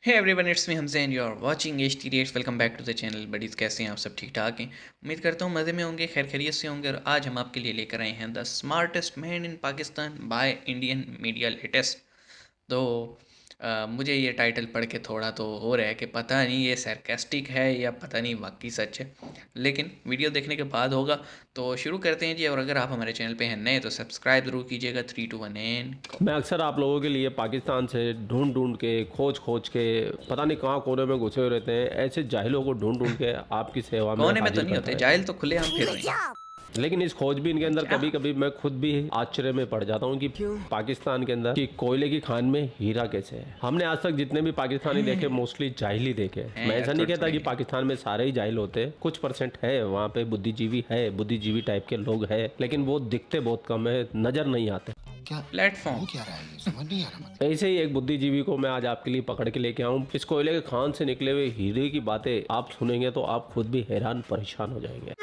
Hey everyone, it's me Hamza and you are watching H T reacts. Welcome back to the channel. Buddies, कैसे हैं आप? सब ठीक ठाक हैं? उम्मीद करता हूँ मज़े में होंगे, खैर खैरियत से होंगे। और आज हम आपके लिए लेकर आए हैं the smartest man in Pakistan by Indian media latest. तो मुझे ये टाइटल पढ़ के थोड़ा तो हो रहा है कि पता नहीं ये सरकास्टिक है या पता नहीं वाकई सच है, लेकिन वीडियो देखने के बाद होगा। तो शुरू करते हैं जी। और अगर आप हमारे चैनल पे हैं नए तो सब्सक्राइब ज़रूर कीजिएगा। 3 2 1 एंड मैं अक्सर आप लोगों के लिए पाकिस्तान से ढूंढ ढूंढ के खोज खोज के पता नहीं कहाँ कोने में घुसे हुए रहते हैं, ऐसे जाहिलों को ढूंढ ढूंढ के आपकी सेवा में कोने में तो हाजिर नहीं करता होते रहता जाहिल, हूँ। तो खुले आम फिर रहे हैं। लेकिन इस खोजबीन के अंदर क्या? कभी कभी मैं खुद भी आश्चर्य में पड़ जाता हूँ कि पाकिस्तान के अंदर कि कोयले की खान में हीरा कैसे है। हमने आज तक जितने भी पाकिस्तानी देखे मोस्टली जाहिल ही देखे। हैं मैं यार, ऐसा नहीं थोड़े कहता थोड़े कि हैं। पाकिस्तान में सारे ही जाहिल होते हैं, कुछ परसेंट है वहाँ पे बुद्धिजीवी है, बुद्धिजीवी टाइप के लोग है, लेकिन वो दिखते बहुत कम है, नजर नहीं आते। क्या प्लेटफॉर्म हो क्या रहा है? ये समझ नहीं आ रहा मुझे। ऐसे ही एक बुद्धिजीवी को मैं आज आपके लिए पकड़ के लेके आऊं। इस कोयले के खान से निकले हुए हीरे की बातें आप सुनेंगे तो आप खुद भी हैरान परेशान हो जाएंगे।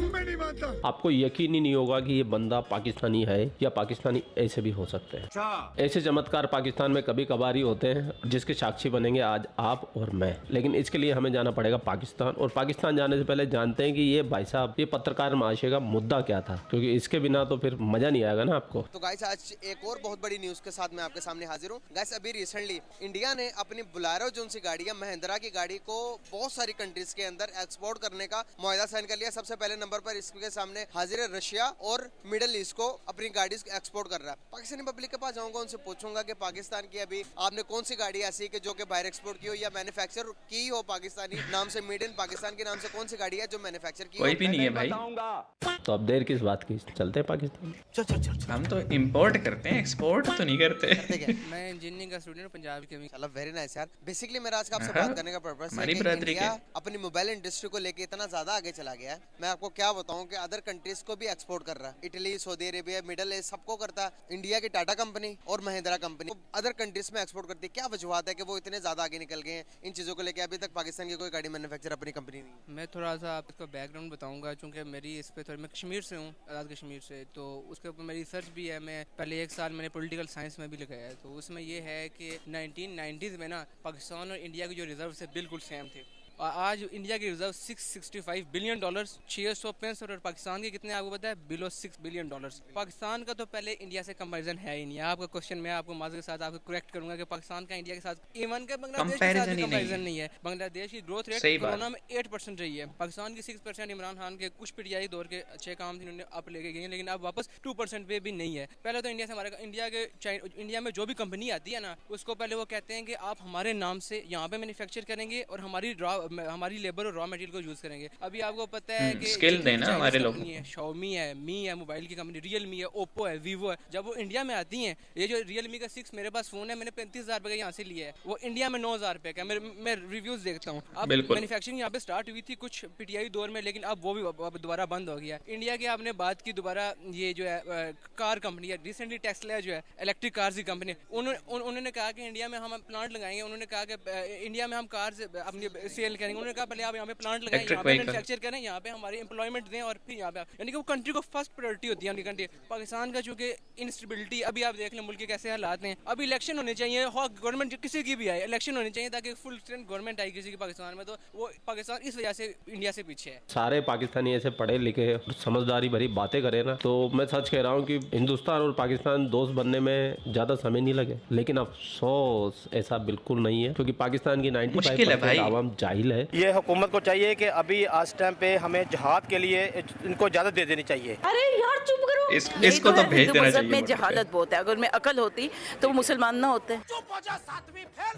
मैं नहीं मानता। आपको यकीन ही नहीं होगा कि ये बंदा पाकिस्तानी है या पाकिस्तानी ऐसे भी हो सकते हैं। ऐसे चमत्कार पाकिस्तान में कभी कभार ही होते हैं जिसके साक्षी बनेंगे आज आप और मैं। लेकिन इसके लिए हमें जाना पड़ेगा पाकिस्तान, और पाकिस्तान जाने से पहले जानते हैं कि ये भाई साहब, ये पत्रकार महाशय का मुद्दा क्या था, क्योंकि इसके बिना तो फिर मजा नहीं आएगा ना आपको। तो गाइस, आज एक और बहुत बड़ी न्यूज के साथ मैं आपके सामने हाजिर हूँ। गाइस, अभी रिसेंटली इंडिया ने अपनी बुलेरो जो सी गाड़ी है, महिंद्रा की गाड़ी को बहुत सारी कंट्रीज के अंदर एक्सपोर्ट करने का मुआहदा साइन कर लिया। सबसे पहले नंबर पर इसके सामने हाजिर है रशिया और मिडिल ईस्ट को अपनी गाड़ी एक्सपोर्ट कर रहा है। पाकिस्तानी पब्लिक के पास जाऊंगा, उनसे पूछूंगा कि पाकिस्तान की अभी आपने कौन सी गाड़ी ऐसी कि जो कि बाहर एक्सपोर्ट की हो या मैन्युफैक्चर की हो पाकिस्तानी नाम से, मेड इन पाकिस्तान के नाम से कौन सी गाड़ी है जो मैन्युफैक्चर की हो। कोई भी नहीं है भाई। तो अब देर किस बात की, चलते हैं पाकिस्तान। चल चल चल चल। हम तो इंपोर्ट करते हैं, एक्सपोर्ट तो नहीं करते। ठीक है, मैं इंजीनियरिंग का स्टूडेंट हूँ पंजाब के। चलो वेरी नाइस यार। बेसिकली मेरा आज का आपसे हाँ, बात करने का पर्पस है हमारी कि बरादरी इंडिया के। अपनी मोबाइल इंडस्ट्री को लेके इतना ज्यादा आगे चला गया है। मैं आपको क्या बताऊं कि अदर कंट्रीज को भी एक्सपोर्ट कर रहा है। Italy, Saudi Arabia, middle east सबको करता है। इंडिया की टाटा कंपनी और महिंद्रा कंपनी अदर कंट्रीज में एक्सपोर्ट करती है। क्या वजूहत है कि वो इतने ज्यादा आगे निकल गए हैं इन चीजों को लेके? अभी तक पाकिस्तान की कोई गाड़ी मैन्युफैक्चर अपनी कंपनी नहीं है। मैं थोड़ा सा आपका बैकग्राउंड बताऊंगा, चूंकि मेरी इस पे थोड़ी, मैं कश्मीर से हूँ, आज़ाद कश्मीर से, तो उसके ऊपर मेरी रिसर्च भी है। मैं पहले 1 साल मैंने पॉलिटिकल साइंस में भी लगाया है। तो उसमें ये है कि 1990s में ना पाकिस्तान और इंडिया के जो रिजर्व से बिल्कुल सेम थे। और आज इंडिया के रिजर्व $665 बिलियन, 665, और पाकिस्तान के कितने आपको पता है? Below $6 billion. पाकिस्तान का तो पहले इंडिया से कंपैरिजन है ही नहीं। आपका क्वेश्चन मैं आपको माज़ के साथ आपको करेक्ट करूंगा कि पाकिस्तान का इंडिया के साथ, इवन के बांग्लादेश के साथ कंपैरिजन भी ही नहीं कंपैरिजन है। नहीं है। बांग्लादेश की ग्रोथ रेट सही बात। कोरोना में 8% रही है, पाकिस्तान की 6%। इमरान खान के कुछ पीटीआई दौर के अच्छे काम थे, उन्होंने अप लेके गए हैं, लेकिन अब वापस 2% पे भी नहीं है। पहले तो इंडिया से हमारा, इंडिया में जो भी कंपनी आती है ना, उसको पहले वो कहते हैं कि आप हमारे नाम से यहाँ पे मैन्युफैक्चर करेंगे और हमारी लेबर और रॉ मटेरियल को यूज करेंगे। अभी आपको पता है कि स्किल जितनी भी देना चाइनीज हमारे लोगों कंपनी को। है, शाओमी है, मी है, मोबाइल की कंपनी, रियलमी है, ओप्पो है, वीवो है, जब वो इंडिया में आती हैं, ये जो रियलमी का 6 मेरे पास फोन है, मैंने 35,000 रुपये का यहाँ से लिया है, वो इंडिया में 9,000 रुपये का। मैं रिव्यूज देखता हूँ। अब बिल्कुल। मैन्युफैक्चरिंग यहाँ पे स्टार्ट हुई थी कुछ पीटीआई दौर में, लेकिन अब वो भी अब दोबारा बंद हो गया। इंडिया की आपने बात की दोबारा, ये जो है कार कंपनी है, रिसेंटली टेस्ला जो है इलेक्ट्रिक कार्स की कंपनी, उन्होंने कहा कि इंडिया में हम प्लांट लगाएंगे। उन्होंने कहा कि इंडिया में हम कार्स अपनी सेल करेंगे। उन्होंने कहा पहले आप यहाँ पे प्लांट लगाएं, इलेक्ट्रिक यहाँ पे व्हीकल। मैन्युफैक्चर करें, यहाँ पे हमारी एम्प्लॉयमेंट दें, और फिर यहाँ पे यानी कि वो कंट्री को फर्स्ट प्रायोरिटी होती है उनकी कंट्री। पाकिस्तान का चूंकि इंस्टेबिलिटी, अभी आप देख लें मुल्क के कैसे हालात हैं। अभी इलेक्शन होने चाहिए, गवर्नमेंट किसी की भी आए, इलेक्शन होने चाहिए ताकि फुल स्ट्रेंथ गवर्नमेंट आई किसी की पाकिस्तान में। तो वो पाकिस्तान इस वजह से इंडिया से पीछे है। सारे पाकिस्तानी ऐसे पढ़े लिखे और समझदारी भरी बातें करें ना, तो मैं सच कह रहा हूँ कि हिंदुस्तान और पाकिस्तान दोस्त बनने में ज़्यादा समय नहीं लगे। लेकिन अफसोस ऐसा बिल्कुल नहीं है, क्योंकि पाकिस्तान की मुश्किल है 95% भाई। आवाम जाहिल है। ये हुकूमत को चाहिए कि अभी आज टाइम पे हमें जहाद के लिए इनको ज़्यादा दे देनी चाहिए। अरे यार चुप करो। इसको तो भेज हिंदू देना मजहब चाहिए में वोट पे। जहालत बहुत है। अगर मैं अकल होती तो वो मुसलमान ना होते।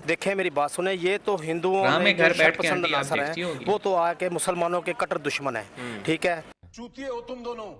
देखें मेरी बात सुने, ये तो हिंदुओं राह में में घर जो बैठ के शरपसंद आंटी आप नासर देखती हैं, होगी। वो तो आके मुसलमानों के कट्टर दुश्मन है। ठीक है, चूतिए हो तुम दोनों।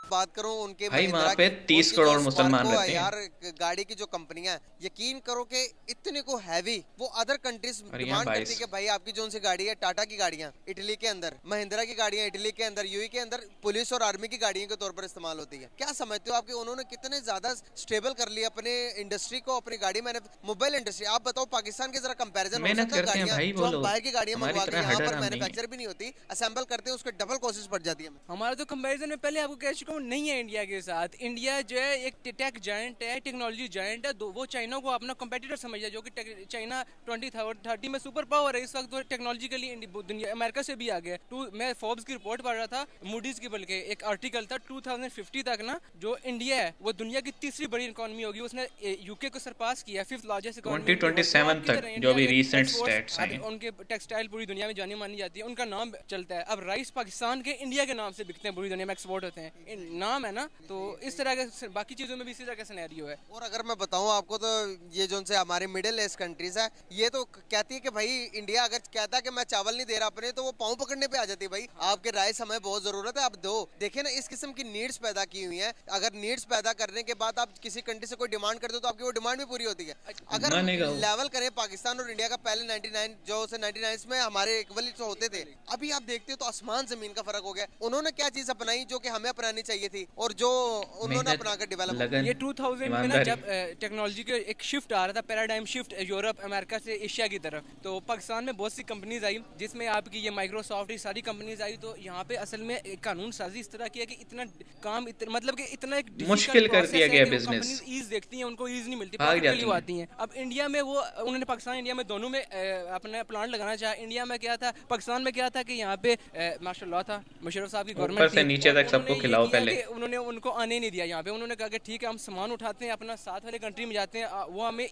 बात करूं उनके भाई, महिंद्रा वहाँ पे की, 30 उनकी करोड़ जो मुसलमान स्कॉर्पियो है रहते हैं। यार, गाड़ी की जो कंपनियां हैं, यकीन करो कि इतने को हैवी वो अदर कंट्रीज और यहाँ डिमांड करती 22। है कि भाई आपकी जो सी गाड़ी है, टाटा की गाड़ियां इटली के अंदर, महिंद्रा की गाड़ियां इटली के अंदर, यूएई के अंदर पुलिस और आर्मी की गाड़ियों के तौर पर इस्तेमाल होती है। क्या समझते हो आपके उन्होंने कितने ज्यादा स्टेबल कर लिया अपने इंडस्ट्री को, अपनी गाड़ी मैंने मोबाइल इंडस्ट्री। आप बताओ पाकिस्तान के जरा कंपेरिजन हो मेहनत सकता है? करते हैं गाड़ियां भाई जो वो हम लोग, बाहर की गाड़ियां हमारी मंगवा के तरह यहाँ हडर पर हम नहीं है। मैन्युफैक्चर भी नहीं होती, असेंबल करते हैं, उसके डबल कॉस्ट पड़ जाती है हमें। हमारा तो कंपैरिजन में पहले आपको कह चुका हूँ, प्रॉब्लम नहीं है इंडिया के साथ। इंडिया जो है एक टेक जायंट है, टेक्नोलॉजी जायंट है, वो चाइना को अपना कंपेटिटर समझ है, जो कि चाइना 2030 में सुपर पावर है इस वक्त, वो टेक्नोलॉजिकली दुनिया अमेरिका से भी आगे है। मैं फोर्ब्स की रिपोर्ट पढ़ रहा था, मूडीज की, बल्कि एक आर्टिकल था 2050 तक ना जो इंडिया है वो दुनिया की तीसरी बड़ी इकोनॉमी होगी। उसने यूके को सरपास किया, 5th लार्जेस्ट इकोनॉमी 2027 तक, जो भी रीसेंट स्टैट्स हैं। उनके टेक्सटाइल पूरी दुनिया में जानी मानी जाती है, उनका नाम चलता है। अब राइस पाकिस्तान के इंडिया के नाम से बिकते हैं, पूरी दुनिया में एक्सपोर्ट होते हैं, नाम है ना। तो इस तरह के बाकी चीज़ों में भी इसी तरह का सिनेरियो है। और अगर मैं बताऊं आपको तो ये जो से हमारे मिडिल ईस्ट कंट्रीज है, ये तो कहती है कि भाई इंडिया अगर कहता है कि मैं चावल नहीं दे रहा अपने, तो वो पाँव पकड़ने पे आ जाती है, भाई आपके राइस हमें बहुत जरूरत है, आप दो। देखिए ना, इस किस्म की नीड्स पैदा की हुई है। अगर नीड्स पैदा करने के बाद आप किसी कंट्री से कोई डिमांड करते हो तो आपकी वो डिमांड भी पूरी होती है। अगर लेवल करें पाकिस्तान और इंडिया का, पहले 99 में हमारे इक्वली तो होते थे, अभी आप देखते हो तो आसमान जमीन का फर्क हो गया। उन्होंने क्या चीज अपनाई जो कि हमें अपनानी चाहिए थी, और जो उन्होंने अपनाकर डेवलप। ये 2000 में ना जब टेक्नोलॉजी के एक शिफ्ट आ रहा था, पैराडाइम शिफ्ट यूरोप अमेरिका से एशिया की तरफ, तो पाकिस्तान में बहुत सी कंपनीज आई, जिसमें आपकी ये माइक्रोसॉफ्ट, ये सारी कंपनीज आई। तो यहाँ पे असल में एक कानून साजी इस तरह की है कि इतना काम मतलब कि इतना एक मुश्किल कर दिया गया बिजनेस। ईज देखती हैं, उनको ईज नहीं मिलती, प्रॉफिट आती हैं। अब इंडिया में वो उन्होंने पाकिस्तान इंडिया में दोनों में अपना प्लांट लगाना चाहा। इंडिया में क्या था, पाकिस्तान में क्या था कि यहाँ पे माशाल्लाह था, मुशर्रफ साहब की गवर्नमेंट से नीचे तक सबको खिलाओ पहले। उन्होंने उनको आने नहीं दिया यहाँ पे। उन्होंने कहा कि ठीक है, हम सामान उठाते हैं, अपना साथ वाले कंट्री में जाते हैं, वो हमें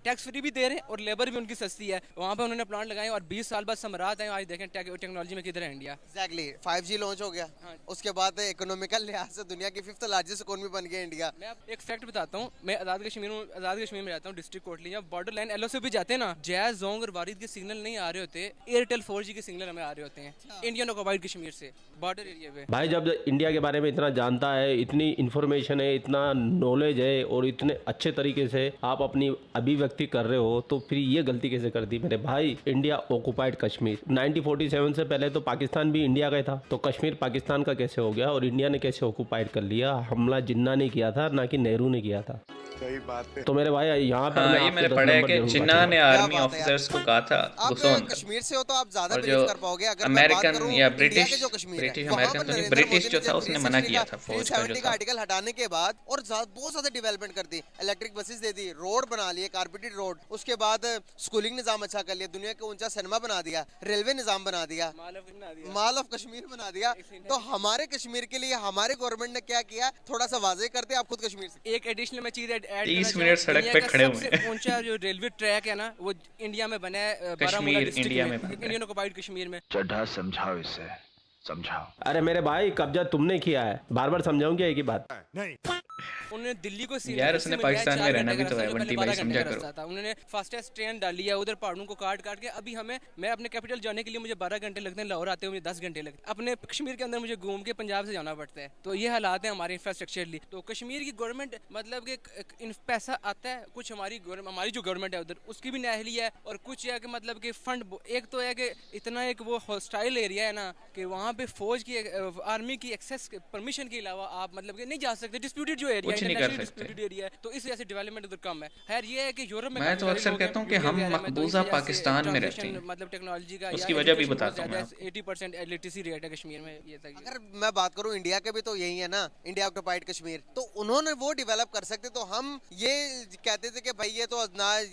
टैक्स फ्री भी दे रहे हैं और लेबर भी उनकी सस्ती है। वहाँ पे उन्होंने प्लांट लगाए और 20 साल बाद समरात है। आज देखें टेक्नोलॉजी में किधर है इंडिया। एग्जैक्टली 5G लॉन्च हो गया, उसके बाद इकोनॉमिकल लिहाज से दुनिया की 5th लार्जेस्ट इकोनॉमी बन गया इंडिया। मैं एक फैक्ट बताता हूँ, मैं आज़ाद कश्मीर में रहता हूँ, डिस्ट्रिक्ट कोटली। जब बॉर्डर लाइन LO से भी जाते हैं ना, जैज, जोंग और वारिद के सिग्नल नहीं आ रहे होते, एयरटेल 4G के सिग्नल हमें आ रहे होते हैं इंडियन ऑक्युपाइड कश्मीर से, बॉर्डर एरिया पे। भाई जब इंडिया के बारे में इतना जानता है, इतनी इन्फॉर्मेशन है, इतना नॉलेज है और इतने अच्छे तरीके से आप अपनी अभिव्यक्ति कर रहे हो, तो फिर ये गलती कैसे कर दी मेरे भाई? इंडिया ऑक्युपाइड कश्मीर 1947 से पहले तो पाकिस्तान भी इंडिया का था, तो कश्मीर पाकिस्तान का कैसे हो गया और इंडिया ने कैसे ऑक्युपाइड कर लिया? हमला जिन्ना ने किया था, ना कि नेहरू ने किया था। सही बात है। तो मेरे भाई यहाँ पर ये मैंने पढ़ा है कि जिन्ना ने आर्मी ऑफिसर्स को कहा था आप कश्मीर से हो तो आप ज्यादा और जो बिलीव कर पाओगे। अगर अमेरिकन या ब्रिटिश अमेरिकन तो नहीं, ब्रिटिश जो था उसने मना किया था फौज का जो था। आर्टिकल हटाने के बाद और बहुत ज्यादा डेवलपमेंट कर दी, इलेक्ट्रिक बसेस दे दी, रोड बना लिए, कारपेटेड रोड, उसके बाद स्कूलिंग निजाम अच्छा कर लिया, दुनिया का ऊंचा सिनेमा बना दिया, रेलवे निजाम बना दिया, माल ऑफ कश्मीर बना दिया। तो हमारे कश्मीर के लिए हमारे गवर्नमेंट ने क्या किया, थोड़ा सा वाजे करते आप खुद कश्मीर से। एक एडिशनल में चीज ऐड 30 मिनट सड़क पे खड़े हुए हैं। ऊंचा जो रेलवे ट्रैक है ना, वो इंडिया में बना है, कश्मीर इंडिया में इंडियन ऑक्युपाइड कश्मीर में। चड्ढा समझाओ इसे, समझाओ। अरे मेरे भाई, कब्जा तुमने किया है, बार बार समझाऊं क्या एक ही बात? नहीं, उन्होंने दिल्ली को यार उसने पाकिस्तान में रहना भी तो है, बंटी भाई समझा करो। उन्होंने फास्टेस्ट ट्रेन डाली है उधर, पहाड़ों को काट के। अभी मैं अपने कैपिटल जाने के लिए मुझे 12 घंटे लगते हैं, लाहौर आते हुए मुझे 10 घंटे लगते हैं। अपने कश्मीर के अंदर मुझे घूम के पंजाब से जाना पड़ता है। तो ये हालात है हमारे इंफ्रास्ट्रक्चरली। तो कश्मीर की गवर्नमेंट मतलब कि पैसा आता है कुछ, हमारी जो गवर्नमेंट है उधर उसकी भी नाअहली है, और कुछ है कि मतलब कि फंड, एक तो है कि इतना एक वो हॉस्टाइल एरिया है ना कि वहाँ पे फौज की, आर्मी की एक्सेस परमिशन के अलावा आप मतलब कि नहीं जा सकते। डिस्प्यूटेड जो एरिया है, तो इस वजह से डेवलपमेंट उधर कम है। खैर ये है कि यूरोप में मैं तो अक्सर कहता हूँ कि हम मकबूजा पाकिस्तान में रहते हैं, मतलब टेक्नोलॉजी का उसकी वजह भी बताता हूँ। 80% लिटरेसी रेट है कश्मीर में। ये अगर मैं बात करूँ इंडिया के भी तो यही है ना, इंडिया ऑक्युपाइड कश्मीर, तो उन्होंने वो डेवलप कर सकते। तो हम ये कहते थे कि भाई ये तो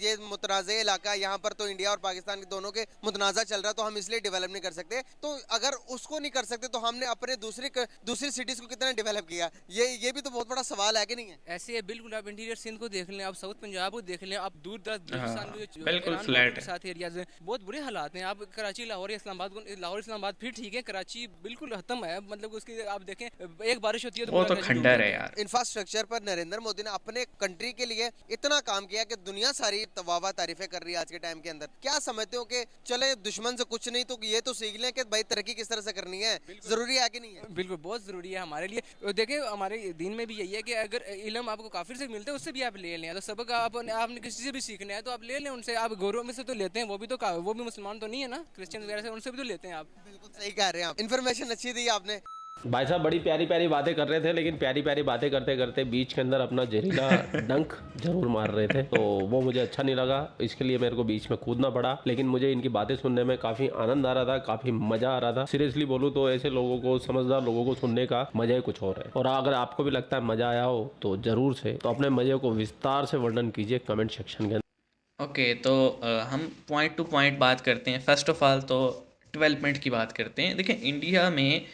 ये मुतनाज़ इलाका, यहाँ पर तो इंडिया और पाकिस्तान दोनों के मुतनाज़ा चल रहा, तो हम इसलिए डेवलप नहीं कर सकते। तो अगर उसको नहीं कर सकते तो हमने अपने दूसरी सिटीज को कितना डेवलप किया, ये भी तो बहुत बड़ा सवाल है कि नहीं है? ऐसे है बिल्कुल। आप इंटीरियर सिंध को देख लें, आप साउथ पंजाब को देख लें, आप दूर दराज बिल्कुल फ्लैट है, साथ एरियाज में बहुत बुरे हालात हैं। आप कराची, लाहौर, इस्लामाबाद फिर ठीक है, कराची बिल्कुल खत्म है। मतलब उसकी आप देखें, एक बारिश होती है वो तो खंडर है यार। इंफ्रास्ट्रक्चर पर नरेंद्र मोदी ने अपने कंट्री के लिए इतना काम किया कि दुनिया सारी वाह तारीफें कर रही है आज के टाइम के अंदर। क्या समझते हो कि चले दुश्मन से कुछ नहीं तो ये तो सीख लें कि भाई तरक्की किस तरह से करनी है, जरूरी है कि नहीं है? बिल्कुल बहुत जरूरी है हमारे लिए। देखें हमारे दीन में भी यही है कि अगर इल्म आपको काफिर से मिलता है उससे भी आप ले लें, तो सबक आपने किसी से भी सीखना है तो आप ले लें उनसे। आप गौरव में से तो लेते हैं, वो भी मुसलमान तो नहीं है ना, क्रिश्चियन वगैरह से, उनसे भी तो लेते हैं आप। बिल्कुल सही कह रहे हैं आप, इन्फॉर्मेशन अच्छी दी आपने। भाई साहब बड़ी प्यारी प्यारी बातें कर रहे थे, लेकिन प्यारी प्यारी बातें करते करते बीच के अंदर अपना जहरीला डंक जरूर मार रहे थे, तो वो मुझे अच्छा नहीं लगा। इसके लिए मेरे को बीच में कूदना पड़ा, लेकिन मुझे इनकी बातें सुनने में काफी आनंद आ रहा था, काफी मजा आ रहा था। सीरियसली बोलूं तो ऐसे लोगों को, समझदार लोगों को सुनने का मजा ही कुछ और है। और अगर आपको भी लगता है मजा आया हो तो जरूर से तो अपने मजे को विस्तार से वर्णन कीजिए कमेंट सेक्शन के अंदर। ओके, तो हम पॉइंट टू पॉइंट बात करते हैं। फर्स्ट ऑफ ऑल तो डेवलपमेंट की बात करते हैं। देखिए, इंडिया में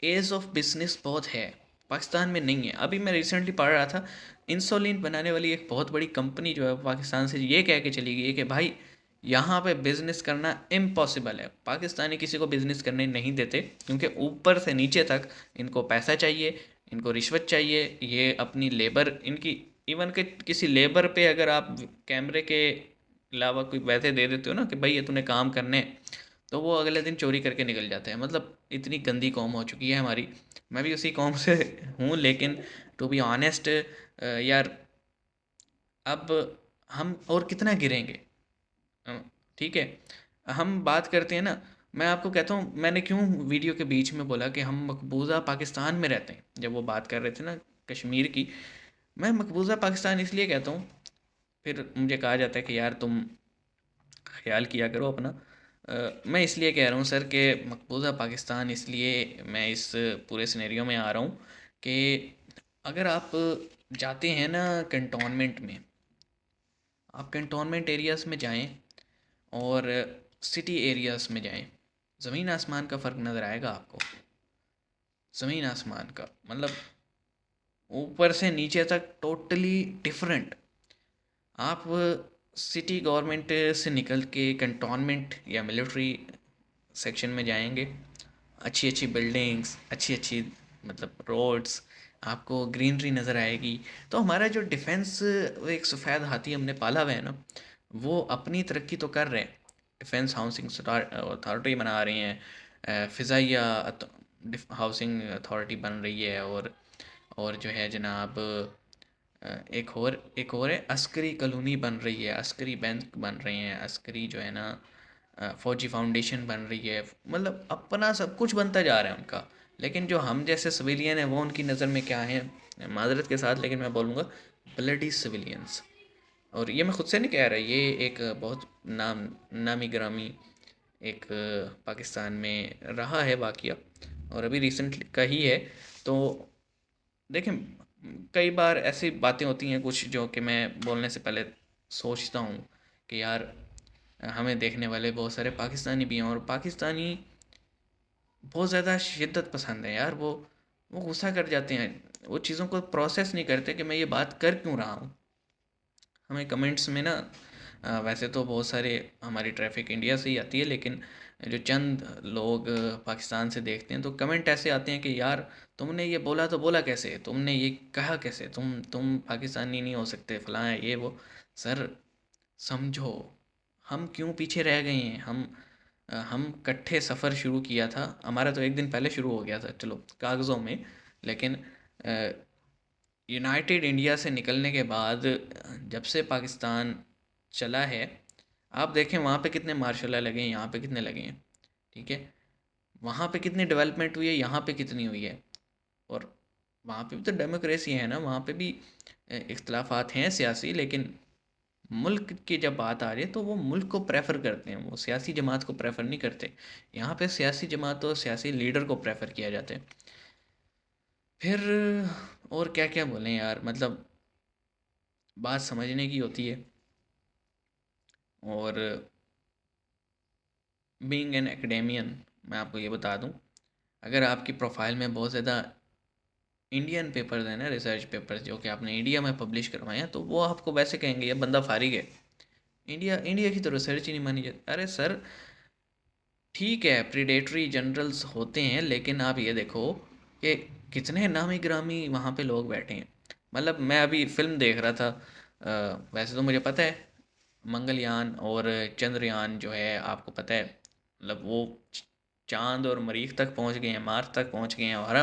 एज ऑफ बिजनेस बहुत है, पाकिस्तान में नहीं है। अभी मैं रिसेंटली पढ़ रहा था, इंसुलिन बनाने वाली एक बहुत बड़ी कंपनी जो है पाकिस्तान से ये कह के चली गई है कि भाई यहाँ पे बिज़नेस करना इम्पॉसिबल है। पाकिस्तानी किसी को बिज़नेस करने नहीं देते, क्योंकि ऊपर से नीचे तक इनको पैसा चाहिए, इनको रिश्वत चाहिए। ये अपनी लेबर, इनकी इवन के किसी लेबर पे अगर आप कैमरे के अलावा कोई पैसे दे देते हो ना कि भाई ये तूने काम करने, तो वो अगले दिन चोरी करके निकल जाते हैं। मतलब इतनी गंदी कौम हो चुकी है हमारी। मैं भी उसी कौम से हूँ, लेकिन टू बी ऑनेस्ट यार, अब हम और कितना गिरेंगे। ठीक है, हम बात करते हैं ना। मैं आपको कहता हूँ, मैंने क्यों वीडियो के बीच में बोला कि हम मकबूजा पाकिस्तान में रहते हैं, जब वो बात कर रहे थे ना कश्मीर की। मैं मकबूजा पाकिस्तान इसलिए कहता हूँ, फिर मुझे कहा जाता है कि यार तुम ख्याल किया करो अपना। मैं इसलिए कह रहा हूँ सर कि मकबूजा पाकिस्तान, इसलिए मैं इस पूरे सिनेरियो में आ रहा हूँ कि अगर आप जाते हैं ना कंटोनमेंट में, आप कंटोनमेंट एरियाज़ में जाएं और सिटी एरियाज़ में जाएं, ज़मीन आसमान का फ़र्क नज़र आएगा आपको। ज़मीन आसमान का मतलब ऊपर से नीचे तक टोटली डिफरेंट। आप सिटी गवर्नमेंट से निकल के कंटोनमेंट या मिलिट्री सेक्शन में जाएंगे, अच्छी अच्छी बिल्डिंग्स, अच्छी अच्छी मतलब रोड्स, आपको ग्रीनरी नज़र आएगी। तो हमारा जो डिफेंस, एक सफ़ेद हाथी हमने पाला हुआ है ना, वो अपनी तरक्की तो कर रहे हैं। डिफेंस हाउसिंग अथॉरिटी बना रही हैं, फ़िज़ाइया हाउसिंग अथॉरिटी बन रही है, और जो है जनाब एक और है अस्करी कॉलोनी बन रही है, अस्करी बैंक बन रही हैं, अस्करी जो है ना फ़ौजी फाउंडेशन बन रही है। मतलब अपना सब कुछ बनता जा रहा है उनका। लेकिन जो हम जैसे सिविलियन हैं वो उनकी नज़र में क्या है, माज़रत के साथ लेकिन मैं बोलूँगा ब्लडी सिविलियंस। और ये मैं ख़ुद से नहीं कह रहा, ये एक बहुत नामी ग्रामी एक पाकिस्तान में रहा है वाक़या, और अभी रिसेंटली का ही है। तो देखें, कई बार ऐसी बातें होती हैं कुछ जो कि मैं बोलने से पहले सोचता हूँ कि यार हमें देखने वाले बहुत सारे पाकिस्तानी भी हैं, और पाकिस्तानी बहुत ज़्यादा शिद्दत पसंद है यार। वो गुस्सा कर जाते हैं, वो चीज़ों को प्रोसेस नहीं करते कि मैं ये बात कर क्यों रहा हूँ। हमें कमेंट्स में ना वैसे तो बहुत सारे हमारी ट्रैफिक इंडिया से ही आती है, लेकिन जो चंद लोग पाकिस्तान से देखते हैं तो कमेंट ऐसे आते हैं कि यार तुमने ये बोला तो बोला कैसे, तुमने ये कहा कैसे, तुम पाकिस्तानी नहीं हो सकते, फलां है ये वो। सर समझो, हम क्यों पीछे रह गए हैं। हम इकट्ठे सफ़र शुरू किया था, हमारा तो एक दिन पहले शुरू हो गया था चलो कागज़ों में, लेकिन यूनाइटेड इंडिया से निकलने के बाद जब से पाकिस्तान चला है, आप देखें वहाँ पे कितने मार्शल लॉ लगे हैं, यहाँ पे कितने लगे हैं। ठीक है, वहाँ पे कितनी डेवलपमेंट हुई है, यहाँ पे कितनी हुई है। और वहाँ पे भी तो डेमोक्रेसी है ना, वहाँ पे भी इख्तलाफात हैं सियासी, लेकिन मुल्क की जब बात आ रही है तो वो मुल्क को प्रेफर करते हैं, वो सियासी जमात को प्रेफर नहीं करते। यहाँ पे सियासी जमात और सियासी लीडर को प्रेफर किया जाता है। फिर और क्या क्या बोलें यार, मतलब बात समझने की होती है। और बीइंग एन एकेडेमियन, मैं आपको ये बता दूं, अगर आपकी प्रोफाइल में बहुत ज़्यादा इंडियन पेपर्स हैं ना, रिसर्च पेपर्स जो कि आपने इंडिया में पब्लिश करवाए हैं, तो वो आपको वैसे कहेंगे ये बंदा फारिग है, इंडिया की तो रिसर्च ही नहीं मानी जाती। अरे सर ठीक है, प्रीडेटरी जनरल्स होते हैं, लेकिन आप ये देखो कि कितने नामी ग्रामी वहाँ पे लोग बैठे हैं। मतलब मैं अभी फ़िल्म देख रहा था, वैसे तो मुझे पता है मंगलयान और चंद्रयान जो है, आपको पता है मतलब वो चांद और मरीख तक पहुँच गए हैं, मार्स तक पहुँच गए हैं, और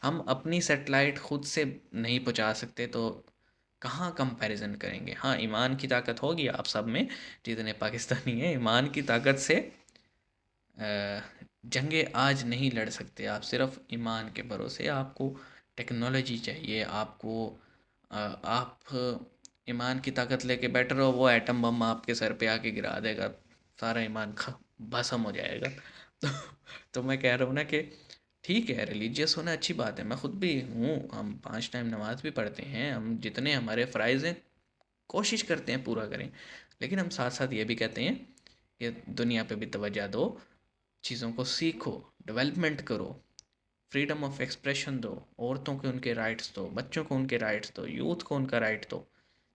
हम अपनी सैटेलाइट ख़ुद से नहीं पहुँचा सकते, तो कहाँ कंपैरिजन करेंगे। हाँ, ईमान की ताकत होगी आप सब में जितने पाकिस्तानी हैं, ईमान की ताकत से जंगें आज नहीं लड़ सकते आप सिर्फ ईमान के भरोसे। आपको टेक्नोलॉजी चाहिए, आपको आप ईमान की ताकत लेके बैठ रहो, वो एटम बम आपके सर पे आके गिरा देगा, सारा ईमान भस्म हो जाएगा। तो तो मैं कह रहा हूँ ना कि ठीक है, रिलीजियस होना अच्छी बात है, मैं खुद भी हूँ, हम 5 टाइम नमाज भी पढ़ते हैं, हम जितने हमारे फ़राइज़ हैं कोशिश करते हैं पूरा करें, लेकिन हम साथ साथ ये भी कहते हैं कि दुनिया पे भी तवज्जो दो, चीज़ों को सीखो, डेवलपमेंट करो, फ्रीडम ऑफ एक्सप्रेशन दो, औरतों को उनके राइट्स दो, बच्चों को उनके राइट्स दो, यूथ को उनका राइट दो,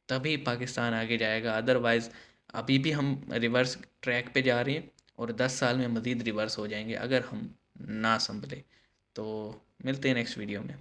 तभी पाकिस्तान आगे जाएगा। अदरवाइज़ अभी भी हम रिवर्स ट्रैक पे जा रहे हैं और 10 साल में मज़ीद रिवर्स हो जाएंगे अगर हम ना संभले। तो मिलते हैं नेक्स्ट वीडियो में।